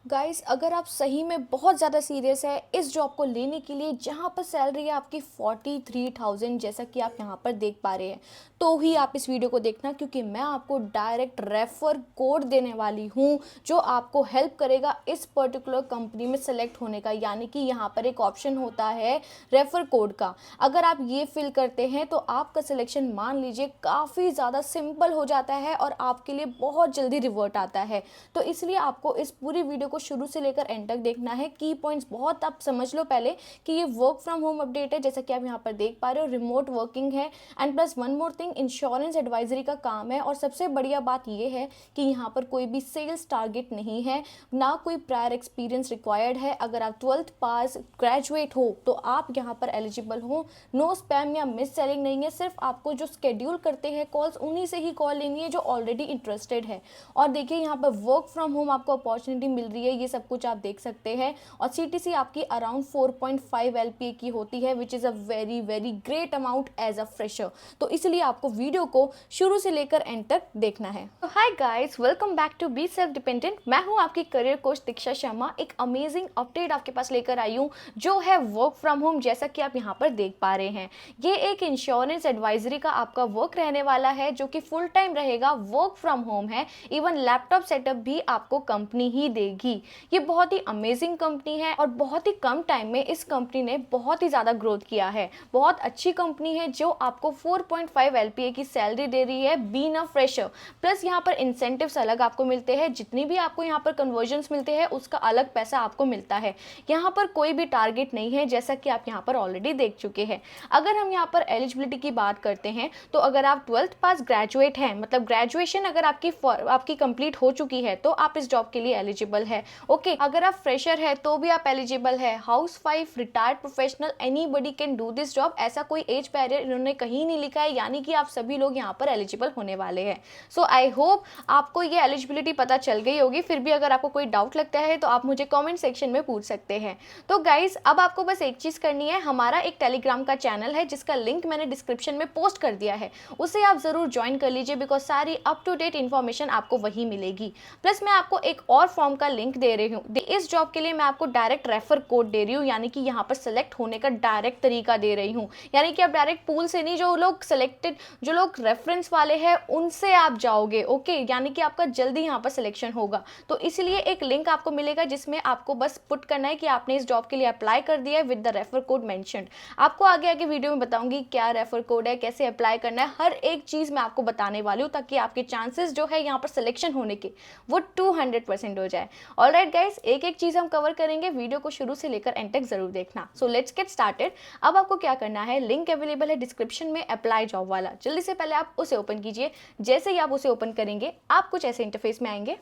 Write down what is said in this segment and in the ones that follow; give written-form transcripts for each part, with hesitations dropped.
Guys, अगर आप सही में बहुत ज़्यादा सीरियस है इस जॉब को लेने के लिए जहाँ पर सैलरी है आपकी 43,000 जैसा कि आप यहाँ पर देख पा रहे हैं, तो ही आप इस वीडियो को देखना, क्योंकि मैं आपको डायरेक्ट रेफर कोड देने वाली हूँ जो आपको हेल्प करेगा इस पर्टिकुलर कंपनी में सेलेक्ट होने का। यानी कि यहाँ पर एक ऑप्शन होता है रेफर कोड का। अगर आप ये फिल करते हैं तो आपका सिलेक्शन मान लीजिए काफ़ी ज़्यादा सिंपल हो जाता है और आपके लिए बहुत जल्दी रिवर्ट आता है। तो इसलिए आपको इस पूरी वीडियो को शुरू से लेकर एंड तक देखना है। की पॉइंट्स बहुत आप समझ लो पहले कि ये वर्क फ्रॉम होम अपडेट है, जैसा कि आप यहाँ पर देख पा रहे हो, रिमोट वर्किंग है। And plus one more thing, insurance advisory का काम है। और सबसे बढ़िया बात ये है कि यहाँ पर कोई भी सेल्स टारगेट नहीं है, ना कोई प्रायर एक्सपीरियंस रिक्वायर्ड है। अगर आप 12th पास ग्रेजुएट हो तो आप यहाँ पर एलिजिबल हो। नो स्पैम या मिस सेलिंग नहीं है, सिर्फ आपको जो स्केड्यूल करते हैं कॉल्स उन्हीं से ही कॉल लेनी है जो ऑलरेडी इंटरेस्टेड है। और देखिए यहाँ पर वर्क फ्रॉम होम आपको अपॉर्चुनिटी मिल रही है, ये सब कुछ आप देख सकते हैं। और सीटीसी आपकी अराउंड 4.5 एलपीए की होती है, which is a very very great amount as a fresher. तो इसलिए आपको वीडियो को शुरू से लेकर एंड तक देखना है। तो hi guys, welcome back to be self dependent. मैं हूँ आपकी करियर कोच दीक्षा शर्मा। एक अमेजिंग अपडेट आपके पास लेकर आई हूँ जो है वर्क फ्रॉम होम, जैसा कि आप यहाँ पर देख पा रहे हैं। ये एक इंश्योरेंस एडवाइजरी का आपका वर्क रहने वाला है जो कि फुल टाइम रहेगा, वर्क फ्रॉम होम है। इवन लैपटॉप सेटअप भी आपको कंपनी ही देगी। ये बहुत ही अमेजिंग कंपनी है और बहुत ही कम टाइम में इस कंपनी ने बहुत ही ज़्यादा ग्रोथ किया है। बहुत अच्छी कंपनी है जो आपको 4.5 एलपीए की सैलरी दे रही है बीइंग अ फ्रेशर। प्लस यहाँ पर इंसेंटिव्स अलग आपको मिलते हैं, जितनी भी आपको यहाँ पर कन्वर्जन्स मिलते हैं उसका अलग पैसा आपको मिलता है। यहाँ पर कोई भी टारगेट नहीं है, जैसा कि आप यहाँ पर ऑलरेडी देख चुके हैं। अगर हम यहाँ पर एलिजिबिलिटी की बात करते हैं तो अगर आप 12th पास ग्रेजुएट हैं, मतलब ग्रेजुएशन अगर आपकी कंप्लीट हो चुकी है, तो आप इस जॉब के लिए एलिजिबल है। ओके, अगर आप फ्रेशर है तो भी आप एलिजिबल है। House wife, retired professional, anybody can do this job. ऐसा कोई एज बैरियर इन्होंने कहीं नहीं लिखा है, यानी कि आप सभी लोग यहाँ पर एलिजिबल होने वाले हैं। सो आई होप आपको ये एलिजिबिलिटी पता चल गई होगी। फिर भी अगर आपको कोई डाउट लगता है तो आप मुझे कॉमेंट सेक्शन में पूछ सकते हैं। तो गाइज, अब आपको बस एक चीज करनी है, हमारा एक टेलीग्राम का चैनल है जिसका लिंक मैंने डिस्क्रिप्शन में पोस्ट कर दिया है, उसे आप जरूर ज्वाइन कर लीजिए, बिकॉज सारी अप टू डेट इन्फॉर्मेशन आपको वही मिलेगी। प्लस मैं आपको एक और फॉर्म का लिंक दे रही हूँ। इस जॉब के लिए मैं आपको डायरेक्ट रेफर कोड दे रही हूँ, यानी कि यहाँ पर सेलेक्ट होने का डायरेक्ट तरीका दे रही हूँ। यानी कि आप डायरेक्ट पूल से नहीं, जो लोग सिलेक्टेड, जो लोग रेफरेंस वाले हैं उनसे आप जाओगे। ओके, यानी कि आपका जल्दी यहाँ पर सिलेक्शन होगा। तो इसलिए एक लिंक आपको मिलेगा जिसमें आपको बस पुट करना है कि आपने इस जॉब के लिए अप्लाई कर दिया है with the refer code mentioned. आपको आगे आगे वीडियो में बताऊंगी क्या रेफर कोड है, कैसे अप्लाई करना है, हर एक चीज मैं आपको बताने वाली हूँ, ताकि आपके चांसेस जो है यहाँ पर सिलेक्शन होने के वो 200% हो जाए। ऑलराइट गाइस, एक एक चीज हम कवर करेंगे, वीडियो को शुरू से लेकर एंड तक जरूर देखना। So let's get started. अब आपको क्या करना है, लिंक अवेलेबल है डिस्क्रिप्शन में, अप्लाई जॉब वाला। जल्दी से पहले आप उसे ओपन कीजिए। जैसे ही आप उसे ओपन करेंगे आप कुछ ऐसे इंटरफेस में आएंगे।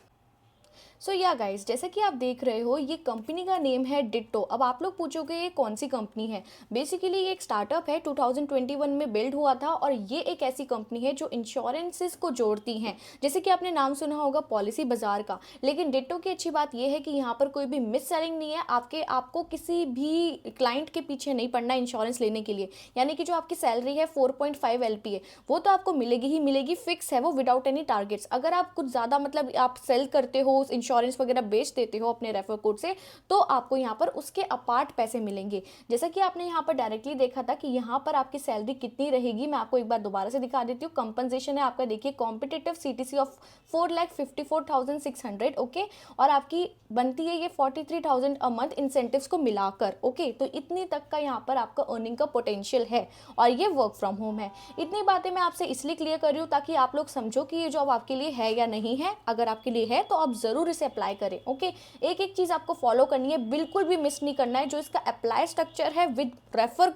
सो या गाइस, जैसा कि आप देख रहे हो, ये कंपनी का नेम है डिट्टो। अब आप लोग पूछोगे ये कौन सी कंपनी है। बेसिकली ये एक स्टार्टअप है, 2021 में बिल्ड हुआ था। और ये एक ऐसी कंपनी है जो इंश्योरेंसेस को जोड़ती हैं। जैसे कि आपने नाम सुना होगा पॉलिसी बाजार का। लेकिन डिट्टो की अच्छी बात यह है कि यहाँ पर कोई भी मिस सेलिंग नहीं है। आपको किसी भी क्लाइंट के पीछे नहीं पड़ना इंश्योरेंस लेने के लिए। यानी कि जो आपकी सैलरी है 4.5 एलपीए, वो तो आपको मिलेगी ही मिलेगी, फिक्स है वो, विदाउट एनी टारगेट्स। अगर आप कुछ ज़्यादा मतलब आप सेल करते हो, इंश्योरेंस वगैरह बेच देते हो अपने रेफर कोड से, तो आपको यहाँ पर उसके अपार्ट पैसे मिलेंगे। जैसा कि आपने यहाँ पर डायरेक्टली देखा था कि यहाँ पर आपकी सैलरी कितनी रहेगी, मैं आपको एक बार दोबारा से दिखा देती हूँ। कंपनसेशन है आपका, देखिए, कॉम्पिटिटिव सीटीसी ऑफ 4,54,600। ओके, और आपकी बनती है ये 43,000 अ मंथ इंसेंटिव्स को मिलाकर। ओके, तो इतनी तक का यहाँ पर आपका अर्निंग का पोटेंशियल है। और ये वर्क फ्रॉम होम है। इतनी बातें मैं आपसे इसलिए क्लियर कर रही हूँ ताकि आप लोग समझो कि ये जॉब आपके लिए है या नहीं है। अगर आपके लिए है तो आप जरूर इसे अप्लाई करें। ओके, एक एक चीज आपको फॉलो करनी है, बिल्कुल भी मिस नहीं करना है। जो इसका अप्लाई स्ट्रक्चर है विद रेफर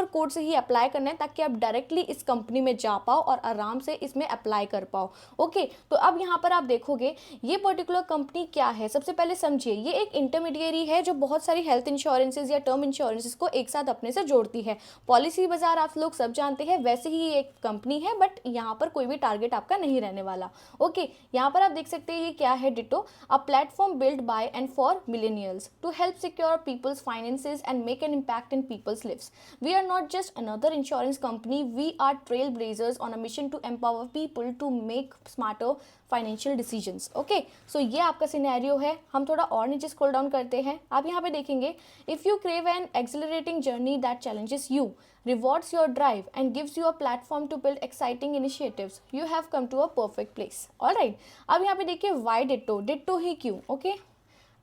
कोड से ही अप्लाई करना है, ताकि आप डायरेक्टली इस कंपनी में जा पाओ और आराम से इसमें अप्लाई कर पाओ। ओके, तो अब यहाँ पर आप देखोगे ये पर्टिकुलर कंपनी क्या है। सबसे पहले समझिए, ये एक इंटरमीडिएरी है जो बहुत सारी हेल्थ इंश्योरेंसेज या टर्म इंश्योरेंसेज को एक साथ अपने से जोड़ती है। पॉलिसी बाजार आप लोग सब जानते हैं, वैसे ही एक कंपनी है, बट यहाँ पर कोई भी टारगेट आपका नहीं रहने वाला। ओके, यहाँ पर आप देख सकते हैं ये क्या है, ditto, a platform built by and for millennials to help secure people's finances and make an impact in people's lives. We are not just another insurance company, we are trailblazers on a mission to empower people to make smarter financial decisions. Okay, so ये आपका scenario है। हम थोड़ा और नीचे scroll down करते हैं। आप यहाँ पे देखेंगे, if you crave an accelerating journey that challenges you, rewards your drive and gives you a platform to build exciting initiatives, you have come to a perfect place. Alright, अब यहाँ पे देखिए why ditto, ditto ही क्यों? Okay,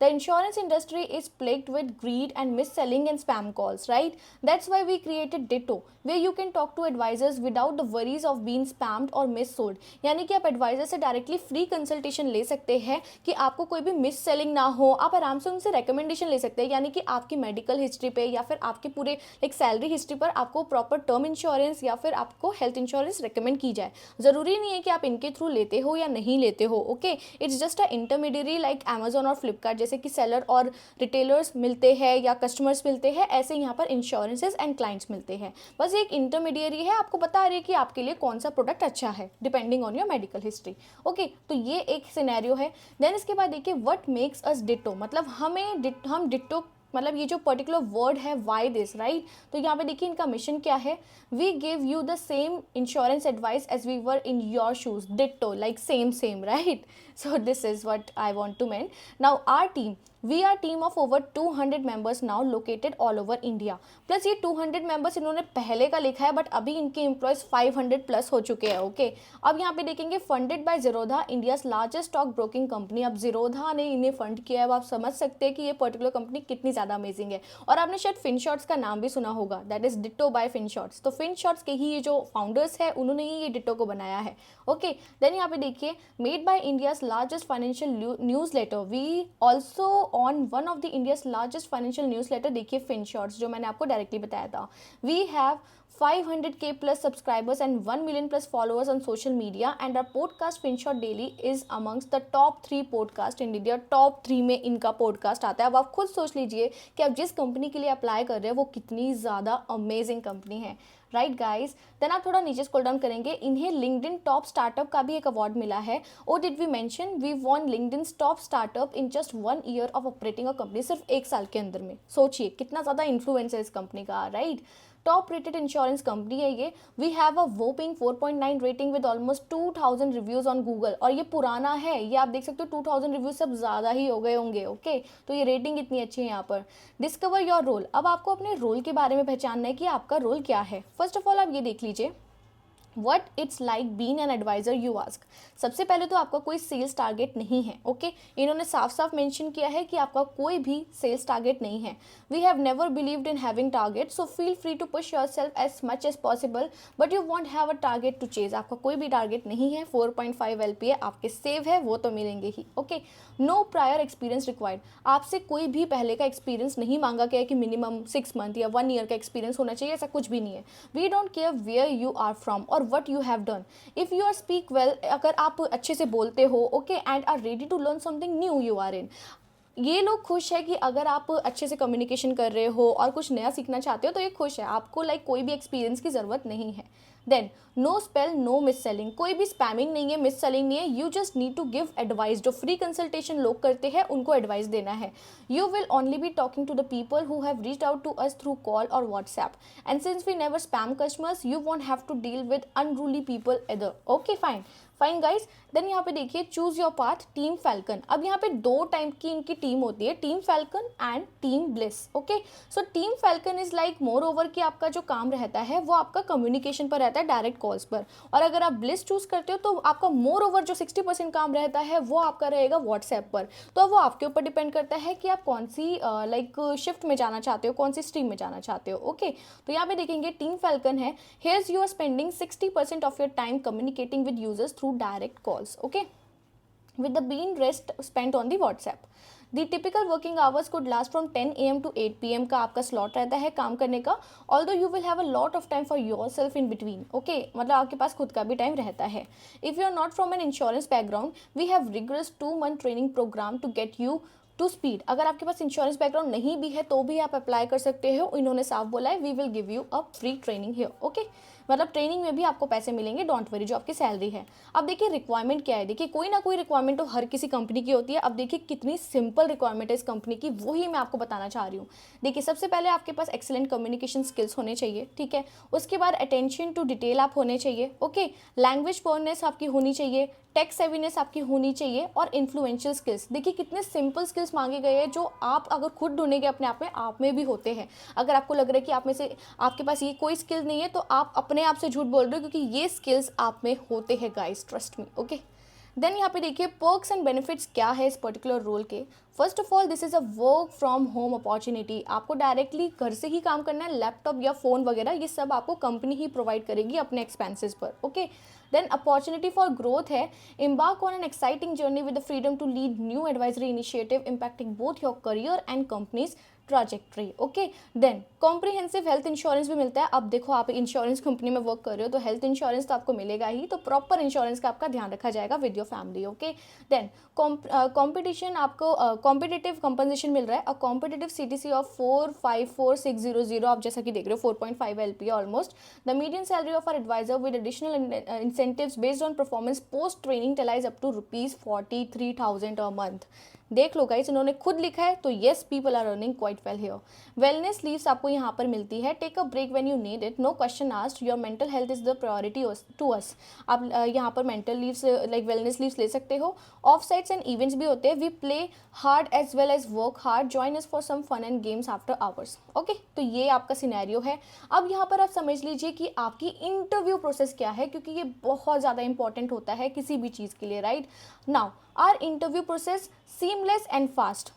the insurance industry is plagued with greed and mis-selling and spam calls, right? That's why we created Ditto, where you can talk to advisors without the worries of being spammed or mis-sold. यानी कि आप adviser से directly free consultation ले सकते हैं कि आपको कोई भी मिस सेलिंग ना हो। आप आराम से उनसे रिकमेंडेशन ले सकते हैं, यानी कि आपकी मेडिकल हिस्ट्री पे या फिर आपके पूरे एक सैलरी हिस्ट्री पर आपको प्रॉपर टर्म इंश्योरेंस या फिर आपको हेल्थ इंश्योरेंस रिकमेंड की जाए। ज़रूरी नहीं है कि आप इनके थ्रू लेते हो या नहीं लेते हो। Okay, it's just a intermediary like Amazon और फ्लिपकार्ट, जैसे कि सेलर और रिटेलर्स मिलते हैं या कस्टमर्स मिलते हैं, ऐसे यहाँ पर इंश्योरेंसेज एंड क्लाइंट्स मिलते हैं। बस एक इंटरमीडियरी है, आपको बता रही है कि आपके लिए कौन सा प्रोडक्ट अच्छा है depending on your medical history. Okay, तो ये एक सिनेरियो है। देन इसके बाद देखिए व्हाट मेक्स अस डिट्टो, मतलब हम डिट्टो, मतलब ये जो पर्टिकुलर वर्ड है वाई दिस, राइट? तो यहाँ पे देखिए इनका मिशन क्या है, we give you the same insurance advice as we were in your shoes, ditto like same, right? So this is what I want to mean. Now our team, we are team of over 200 members now located all over India. Plus ये 200 members इन्होंने पहले का लिखा है, but अभी इनके employees 500 plus हो चुके हैं। ओके, अब यहाँ पे देखेंगे funded by Zerodha, India's largest stock broking company. अब जीरोधा ने इन्हें फंड किया है। अब आप समझ सकते हैं कि ये पर्टिकुलर कंपनी कितनी ज़्यादा अमेजिंग है। और आपने शायद फिनशॉर्ट्स का नाम भी सुना होगा, दैट इज डिट्टो बाय फिनशॉर्ट्स। तो फिनशॉर्ट्स के ही ये जो फाउंडर्स है उन्होंने ही ये डिट्टो को बनाया है। ओके, देन यहाँ पे देखिए made by India's largest financial newsletter, we also on one of the India's largest financial newsletter, देखिए FinShots जो मैंने आपको डायरेक्टली बताया था। We have 500k plus subscribers and 1 million plus followers on social media and our podcast FinShot Daily is amongst the top 3 podcast in India। Top 3 में इनका podcast आता है। अब आप खुद सोच लीजिए कि आप जिस कंपनी के लिए अप्लाई कर रहे हैं वो कितनी ज़्यादा अमेजिंग कंपनी है, राइट गाइज? देन आप थोड़ा नीचे स्क्रॉल डाउन करेंगे, इन्हें लिंक्डइन टॉप स्टार्टअप का भी एक अवार्ड मिला है। Oh did we mention, we won LinkedIn top startup in just 1 year of operating a company, सिर्फ 1 साल के अंदर में। सोचिए कितना ज़्यादा इन्फ्लुएंस है इस कंपनी का, right? Top rated insurance company है ये। We have a whopping 4.9 rating with almost 2000 reviews on Google. और ये पुराना है, ये आप देख सकते हो 2000 रिव्यूज सब ज़्यादा ही हो गए होंगे। ओके, तो ये रेटिंग इतनी अच्छी है यहाँ पर। डिस्कवर योर रोल, अब आपको अपने रोल के बारे में पहचानना है कि आपका रोल क्या है। फर्स्ट ऑफ ऑल आप ये देख लीजिए What it's like being an advisor, you ask। सबसे पहले तो आपका कोई सेल्स टारगेट नहीं है। ओके, इन्होंने साफ साफ मेंशन किया है कि आपका कोई भी सेल्स टारगेट नहीं है। We have never believed in having target, so feel free to push yourself as much as possible, but you won't have a target to chase. आपका कोई भी टारगेट नहीं है। 4.5 LPA आपके सेव है, वो तो मिलेंगे ही। Okay, no prior experience required, आपसे कोई भी पहले का एक्सपीरियंस नहीं मांगा गया कि मिनिमम 6 मंथ या 1 ईयर का एक्सपीरियंस होना चाहिए, ऐसा कुछ भी नहीं है। We don't care where you are from और what you have done, if you are speak well, अगर आप अच्छे से बोलते हो, okay, and are ready to learn something new you are in. ये लोग खुश है कि अगर आप अच्छे से कम्युनिकेशन कर रहे हो और कुछ नया सीखना चाहते हो तो ये खुश है। आपको लाइक कोई भी एक्सपीरियंस की ज़रूरत नहीं है। Then no spell, no mis selling, कोई भी स्पैमिंग नहीं है, मिस सेलिंग नहीं है। You just need to give advice, जो फ्री कंसल्टेशन लोग करते हैं उनको एडवाइस देना है। You will only be talking to the people who have reached out to us through call और WhatsApp, and since we never spam customers you won't have to deal with unruly people either. Okay, fine guys. Then यहाँ पे देखिए choose your path, team falcon. अब यहाँ पे 2 type की इनकी team होती है, team falcon and team bliss. Okay, so team falcon is like more over कि आपका जो काम रहता है वो आपका कम्युनिकेशन पर रहता है, डायरेक्ट कॉल्स पर। और अगर आप ब्लिस चूज करते हो तो आपका मोर ओवर जो 60% काम रहता है वो आपका रहेगा व्हाट्सएप पर। तो वो आपके ऊपर डिपेंड करता है कि आप कौन सी लाइक शिफ्ट में जाना चाहते हो, कौन सी स्ट्रीम में जाना चाहते हो। ओके, तो यहाँ पे देखेंगे टीम फैल्कन है, here's you are spending 60% of your time communicating with users through direct calls, okay, with the being rest spent on the WhatsApp। The typical working hours could last from 10 AM to 8 PM का आपका slot रहता है काम करने का, although you will have a lot of time for yourself in between, okay, मतलब आपके पास खुद का भी टाइम रहता है। If you are not from an insurance background, we have rigorous 2-month training program to get you to speed. अगर आपके पास insurance background नहीं भी है तो भी आप अप्लाई कर सकते हो, इन्होंने साफ बोला है we will give you a free training here. Okay, मतलब ट्रेनिंग में भी आपको पैसे मिलेंगे, डोंट वरी, जो आपकी सैलरी है। अब देखिए रिक्वायरमेंट क्या है, देखिए कोई ना कोई रिक्वायरमेंट तो हर किसी कंपनी की होती है। अब देखिए कितनी सिंपल रिक्वायरमेंट है इस कंपनी की, वही मैं आपको बताना चाह रही हूँ। देखिए सबसे पहले आपके पास एक्सेलेंट कम्युनिकेशन स्किल्स होने चाहिए, ठीक है। उसके बाद अटेंशन टू डिटेल आप होने चाहिए, ओके। लैंग्वेज पोरनेस आपकी होनी चाहिए, टेक सेवीनेस आपकी होनी चाहिए, और इन्फ्लुएंशियल स्किल्स। देखिए कितने सिंपल स्किल्स मांगे गए हैं जो आप अगर खुद ढूंढेंगे अपने आप में भी होते हैं। अगर आपको लग रहा है कि आप में से आपके पास ये कोई स्किल नहीं है तो आप अपने आप से झूठ बोल रहे हो, क्योंकि ये स्किल्स आप में होते हैं guys, trust me, okay. Then यहाँ पे देखिए पर्क्स एंड बेनिफिट्स क्या है इस पर्टिकुलर रोल के। First of all this is a work from home opportunity. आपको डायरेक्टली घर से ही काम करना है, लैपटॉप या फ़ोन वगैरह ये सब आपको कंपनी ही प्रोवाइड करेगी अपने एक्सपेंसेस पर, okay. Then opportunity for growth है, embark on an exciting journey with the freedom to lead new advisory initiative impacting both your career and company's trajectory, okay. Then comprehensive health insurance भी मिलता है। अब देखो आप insurance company में work कर रहे हो तो हेल्थ इंश्योरेंस तो आपको मिलेगा ही, तो प्रॉपर इंश्योरेंस का आपका ध्यान रखा जाएगा with your family, okay. Then competition आपको कॉम्पिटिटिव कंपनसेशन मिल रहा है, और कॉम्पिटिटिव CTC ऑफ 454,600, आप जैसा कि देख रहे हो 4.5 LPA almost. The median salary of our advisor with additional incentives based on performance post training tallies up to ₹43,000 a month. देख लो गाइस, इन्होंने खुद लिखा है, तो yes people are earning quite well here. Wellness leaves आपको यहाँ पर मिलती है, take a break when you need it, no question asked, your mental health is the priority to us. आप यहाँ पर mental leaves like wellness leaves ले सकते हो। ऑफ साइट्स एंड इवेंट्स भी होते हैं, we play hard as well as work hard, join us for some fun and games after hours, okay. तो ये आपका सिनेरियो है। अब यहाँ पर आप समझ लीजिए कि आपकी इंटरव्यू प्रोसेस क्या है, क्योंकि ये बहुत ज़्यादा इंपॉर्टेंट होता है किसी भी चीज़ के लिए, right. Now our interview process seamless and fast.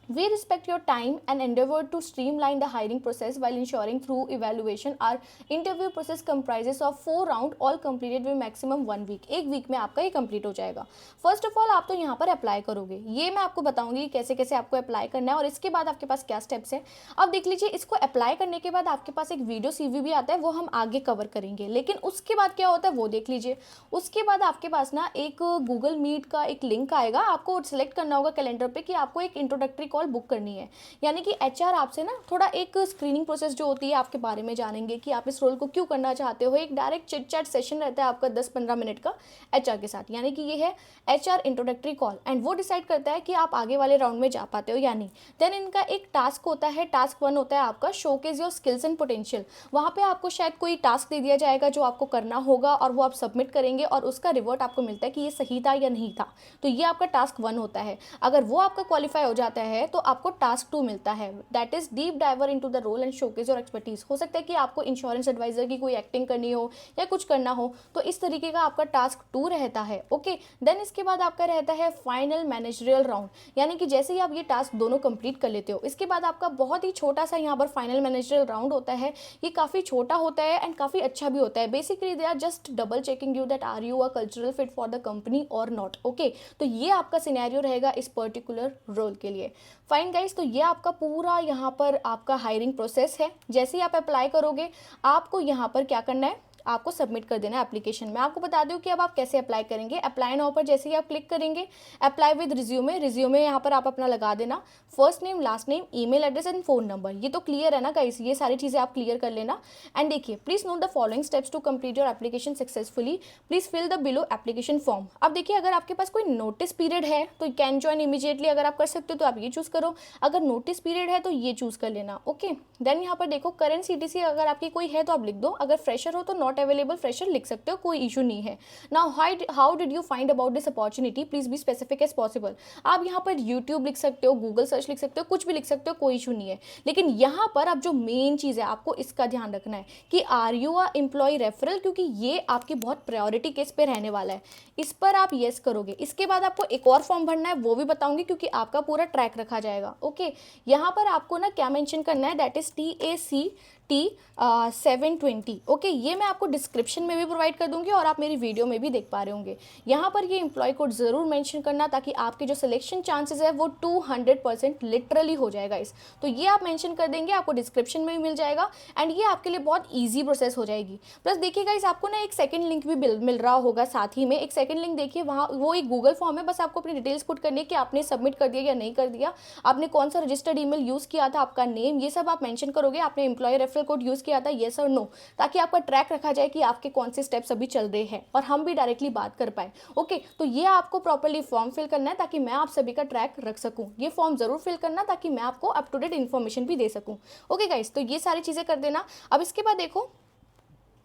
We respect your time and endeavor to streamline the hiring process while ensuring through evaluation. Our interview process comprises of 4 rounds, all completed with maximum 1 week. एक week में आपका ये complete हो जाएगा। First of all आप तो यहाँ पर अप्लाई करोगे, ये मैं आपको बताऊंगी कैसे कैसे आपको अप्लाई करना है और इसके बाद आपके पास क्या स्टेप्स है। अब देख लीजिए, इसको अप्लाई करने के बाद आपके पास एक वीडियो CV भी आता है, वो हम आगे कवर करेंगे। लेकिन उसके बाद क्या होता है वो देख लीजिए। उसके बाद आपके पास ना एक गूगल मीट का एक लिंक आएगा, आपको सिलेक्ट करना होगा कैलेंडर पे कि आपको एक इंट्रोडक्टरी कॉल बुक करनी है। यानी कि HR आपसे ना थोड़ा एक स्क्रीनिंग प्रोसेस जो होती है आपके बारे में जानेंगे कि आप इस रोल को क्यों करना चाहते हो। एक डायरेक्ट चिट चैट सेशन रहता है आपका 10-15 मिनट का HR के साथ, यानी कि ये है HR इंट्रोडक्टरी कॉल, एंड वो डिसाइड करता है कि आप आगे वाले राउंड में जा पाते हो या नहीं। देन इनका एक टास्क होता है, टास्क 1 होता है आपका showcase your skills and potential. वहाँ पे आपको शायद कोई टास्क दे दिया जाएगा जो आपको करना होगा और वो आप सबमिट करेंगे और उसका रिवर्ट आपको मिलता है कि ये सही था या नहीं था। तो ये आपका टास्क 1 होता है। अगर वो आपका क्वालिफाई हो जाता है तो आपको टास्क 2 मिलता है, that is deep diver into the role and showcase your expertise. हो सकता है कि आपको इंश्योरेंस एडवाइजर की कोई एक्टिंग करनी हो या कुछ करना हो, तो इस तरीके का आपका टास्क 2 रहता है, ओके। देन इसके बाद आपका रहता है फाइनल मैनेजरियल राउंड, यानी कि जैसे ही आप ये टास्क दोनों कंप्लीट कर लेते हो, इसके बाद आपका बहुत ही छोटा सा यहाँ पर फाइनल मैनेजरियल राउंड होता है। ये काफ़ी छोटा होता है एंड काफ़ी अच्छा भी होता है। Basically they are just double checking you that are you a cultural fit for the company और नॉट, ओके। तो ये आपका सिनेरियो रहेगा इस पर्टिकुलर रोल के लिए। फाइन गाइस, तो ये आपका पूरा यहाँ पर आपका हायरिंग प्रोसेस है। जैसे ही आप अप्लाई करोगे, आपको यहाँ पर क्या करना है, आपको सबमिट कर देना है एप्लीकेशन। मैं आपको बता दूं कि अब आप कैसे अप्लाई करेंगे। अप्लाई नाउ पर जैसे ही आप क्लिक करेंगे, अप्लाई विद रिज्यूमे यहाँ पर आप अपना लगा देना, first name, last name, email address and phone number. ये तो क्लियर है ना गाइस, ये सारी चीज़ें आप क्लियर कर लेना। एंड देखिए, please note the following steps to complete your application successfully, please fill the below application form. अब देखिए, अगर आपके पास कोई नोटिस पीरियड है तो कैन ज्वाइन इमीडिएटली अगर आप कर सकते हो तो आप ये चूज़ करो, अगर नोटिस पीरियड है तो ये चूज़ कर लेना, ओके। देन यहाँ पर देखो करंट CTC अगर आपकी कोई है तो आप लिख दो, अगर फ्रेशर हो तो नॉट अवेलेबल फ्रेशर लिख सकते हो, कोई इशू नहीं है। Now how did you find about this opportunity, please be specific as possible. आप यहाँ पर यूट्यूब लिख सकते हो, गूगल सर्च लिख सकते हो, कुछ भी लिख सकते हो, कोई इशू नहीं है। लेकिन यहाँ पर अब जो मेन चीज़ है आपको इसका ध्यान रखना है कि are you a employee referral, क्योंकि ये आपकी बहुत प्रायोरिटी केस पे रहने वाला है। इस पर आप येस करोगे। इसके बाद आपको एक और फॉर्म भरना है, वो भी बताऊंगी क्योंकि आपका पूरा ट्रैक रखा जाएगा, ओके। यहाँ पर आपको ना क्या मेंशन करना है, दैट इज TACT720, ओके। ये मैं आपको डिस्क्रिप्शन में भी प्रोवाइड कर दूंगी और आप मेरी वीडियो में भी देख पा रहे होंगे। यहाँ पर ये एम्प्लॉय कोड जरूर मेंशन करना ताकि आपके जो सिलेक्शन चांसेस है वो 200% लिटरली हो जाएगा इस। तो ये आप मेंशन कर देंगे, आपको डिस्क्रिप्शन में भी मिल जाएगा एंड ये आपके लिए बहुत ईजी प्रोसेस हो जाएगी। प्लस देखिएगा इस आपको ना एक सेकंड लिंक भी मिल रहा होगा साथ ही में। एक सेकंड लिंक देखिए, वहाँ वो एक गूगल फॉर्म है, बस आपको अपनी डिटेल्स पुट करनी है कि आपने सबमिट कर दिया या नहीं कर दिया, आपने कौन सा रजिस्टर्ड ईमेल यूज़ किया था, आपका नेम, ये सब आप मेंशन करोगे, आपने employee reference referral code use किया था, येस और नो, ताकि आपका ट्रैक रखा जाए कि आपके कौन से स्टेप्स अभी चल रहे हैं और हम भी डायरेक्टली बात कर पाए। ओके, तो ये आपको प्रॉपरली फॉर्म फिल करना है ताकि मैं आप सभी का ट्रैक रख सकूँ। ये फॉर्म ज़रूर फिल करना ताकि मैं आपको अप टू डेट इन्फॉर्मेशन भी दे सकूँ। ओके गाइस, तो ये सारी चीज़ें कर देना। अब इसके बाद देखो,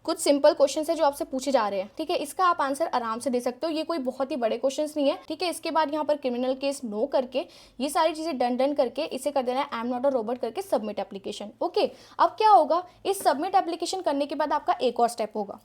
कुछ सिंपल क्वेश्चन है जो आपसे पूछे जा रहे हैं, ठीक है, इसका आप आंसर आराम से दे सकते हो, ये कोई बहुत ही बड़े क्वेश्चंस नहीं है, ठीक है। इसके बाद यहाँ पर क्रिमिनल केस नो करके ये सारी चीज़ें डन करके इसे कर देना है I am not a robot करके सबमिट एप्लीकेशन। ओके, अब क्या होगा, इस सबमिट एप्लीकेशन करने के बाद आपका एक और स्टेप होगा।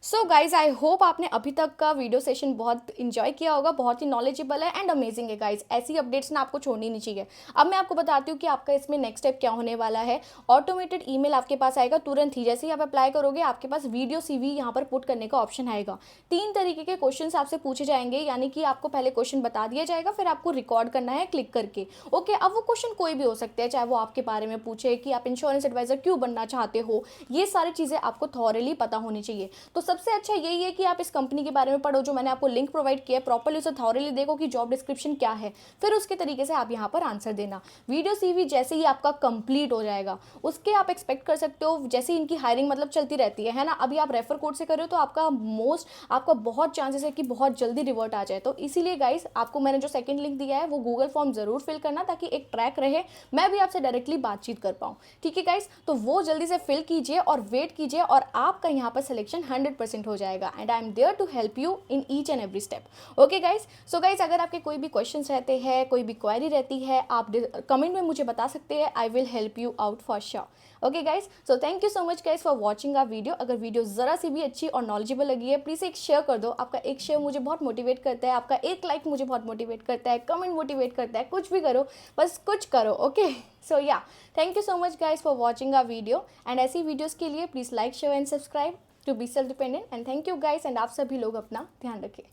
सो गाइज, आई होप आपने अभी तक का वीडियो सेशन बहुत इंजॉय किया होगा, बहुत ही नॉलेजेबल है एंड अमेजिंग है गाइज। ऐसी अपडेट्स ना आपको छोड़नी नहीं चाहिए। अब मैं आपको बताती हूँ कि आपका इसमें नेक्स्ट स्टेप क्या होने वाला है। ऑटोमेटेड ईमेल आपके पास आएगा तुरंत ही, जैसे ही आप अप्लाई करोगे आपके पास वीडियो CV यहाँ पर पुट करने का ऑप्शन आएगा। 3 तरीके के क्वेश्चन आपसे पूछे जाएंगे, यानी कि आपको पहले क्वेश्चन बता दिया जाएगा, फिर आपको रिकॉर्ड करना है क्लिक करके। ओके, अब वो क्वेश्चन कोई भी हो सकते हैं, चाहे वो आपके बारे में पूछे कि आप इंश्योरेंस एडवाइजर क्यों बनना चाहते हो, ये सारी चीज़ें आपको थॉरली पता होनी चाहिए। तो सबसे अच्छा यही है कि आप इस कंपनी के बारे में पढ़ो, जो मैंने आपको लिंक प्रोवाइड किया है, प्रॉपर्ली उसे थॉरली देखो कि जॉब डिस्क्रिप्शन क्या है, फिर उसके तरीके से आप यहाँ पर आंसर देना। वीडियो CV जैसे ही आपका कंप्लीट हो जाएगा उसके आप एक्सपेक्ट कर सकते हो, जैसे ही इनकी हायरिंग मतलब चलती रहती है ना, अभी आप रेफर कोड से कर रहे हो तो आपका बहुत चांसेस है कि बहुत जल्दी रिवर्ट आ जाए। तो इसीलिए गाइस, आपको मैंने जो सेकंड लिंक दिया है वो गूगल फॉर्म जरूर फिल करना, ताकि एक ट्रैक रहे, मैं भी आपसे डायरेक्टली बातचीत कर पाऊँ, ठीक है गाइस। तो वो जल्दी से फिल कीजिए और वेट कीजिए और आपका यहाँ पर सिलेक्शन 100% हो जाएगा and I am there to help you in each and every step. Okay guys, so guys, अगर आपके कोई भी क्वेश्चंस रहते हैं, कोई भी क्वेरी रहती है, आप कमेंट में मुझे बता सकते हैं, I will help you out for sure. Okay guys, so thank you so much guys for watching our video. अगर वीडियो ज़रा सी भी अच्छी और नॉलेजेबल लगी है, प्लीज़ एक शेयर कर दो। आपका एक शेयर मुझे बहुत मोटिवेट करता है, आपका एक लाइक मुझे बहुत मोटिवेट करता है, कमेंट मोटिवेट करता है, कुछ भी करो, बस कुछ करो। Okay, so yeah, thank you so much guys for watching our video and ऐसी वीडियोज़ के लिए please like share and subscribe to be self dependent and thank you guys and आप सभी लोग अपना ध्यान रखें।